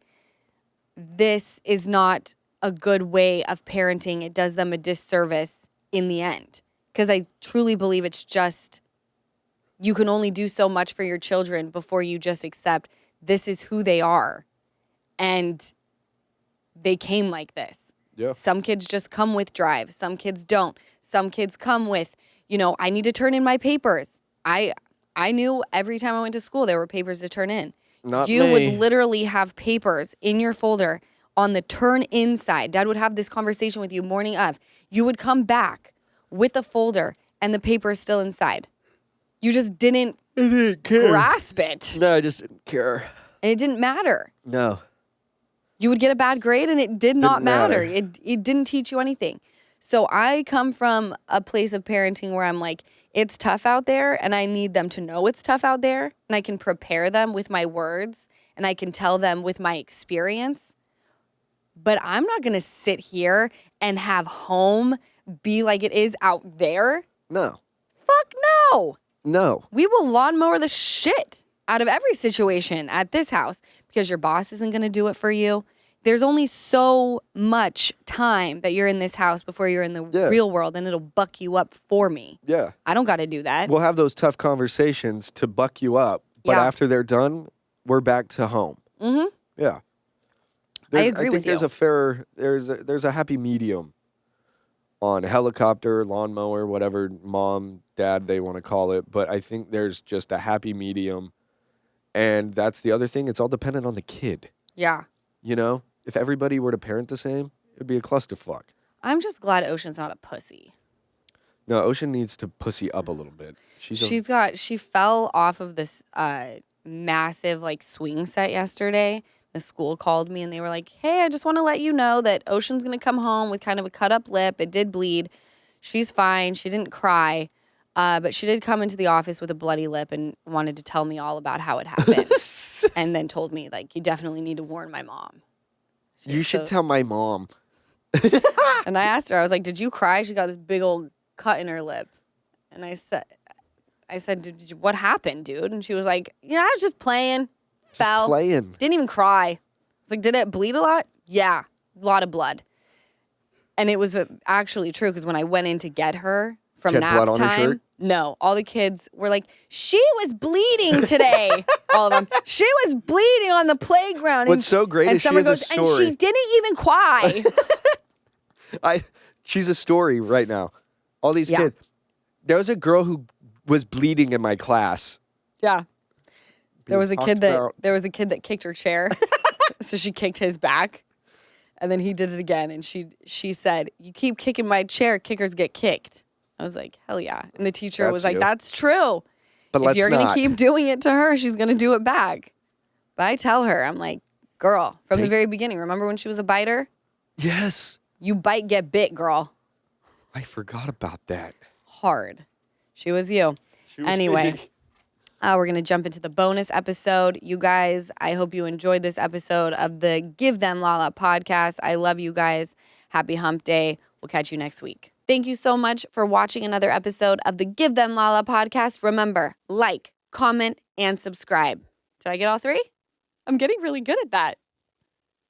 this is not a good way of parenting. It does them a disservice in the end. Because I truly believe it's just, you can only do so much for your children before you just accept this is who they are. And they came like this. Yeah. Some kids just come with drive. Some kids don't. Some kids come with, I need to turn in my papers. I knew every time I went to school there were papers to turn in. Not you me. would literally have papers in your folder on the turn in side. Dad would have this conversation with you morning of. You would come back with the folder and the paper is still inside. You just didn't grasp it. No, I just didn't care. And it didn't matter. No. You would get a bad grade and it did not Didn't matter. It didn't teach you anything. So I come from a place of parenting where I'm like, it's tough out there and I need them to know it's tough out there. And I can prepare them with my words and I can tell them with my experience. But I'm not going to sit here and have home be like it is out there. No. Fuck no. No. We will lawnmower the shit out of every situation at this house because your boss isn't going to do it for you. There's only so much time that you're in this house before you're in the real world, and it'll buck you up for me. Yeah. I don't got to do that. We'll have those tough conversations to buck you up, but after they're done, we're back to home. Mm-hmm. Yeah. I agree with I think there's a happy medium on helicopter, lawnmower, whatever mom, dad they want to call it, but I think there's just a happy medium. And that's the other thing, it's all dependent on the kid. Yeah. If everybody were to parent the same, it'd be a clusterfuck. I'm just glad Ocean's not a pussy. No, Ocean needs to pussy up a little bit. She fell off of this massive swing set yesterday. The school called me and they were like, hey, I just want to let you know that Ocean's going to come home with kind of a cut up lip. It did bleed. She's fine. She didn't cry. But she did come into the office with a bloody lip and wanted to tell me all about how it happened. And then told me, you definitely need to warn my mom. You should tell my mom. And I asked her, I was like, did you cry? She got this big old cut in her lip. And I said, what happened, dude? And she was like, I was just playing. Fell. Playing. Didn't even cry. I was like, did it bleed a lot? Yeah, a lot of blood. And it was actually true because when I went in to get her from nap time, no, all the kids were like, she was bleeding today. All of them. She was bleeding on the playground. What's so great is she has a story. And she didn't even cry. She's a story right now. All these kids. There was a girl who was bleeding in my class. Yeah. There was a kid that kicked her chair. So she kicked his back. And then he did it again. And she said, you keep kicking my chair, kickers get kicked. I was like, hell yeah. And the teacher was like, that's true. But if you're going to keep doing it to her, she's going to do it back. But I tell her, I'm like, girl, from the very beginning, remember when she was a biter? Yes. You bite, get bit, girl. I forgot about that. Hard. She was you. She was anyway, me. We're going to jump into the bonus episode. You guys, I hope you enjoyed this episode of the Give Them Lala podcast. I love you guys. Happy hump day. We'll catch you next week. Thank you so much for watching another episode of the Give Them Lala podcast. Remember, like, comment, and subscribe. Did I get all three? I'm getting really good at that.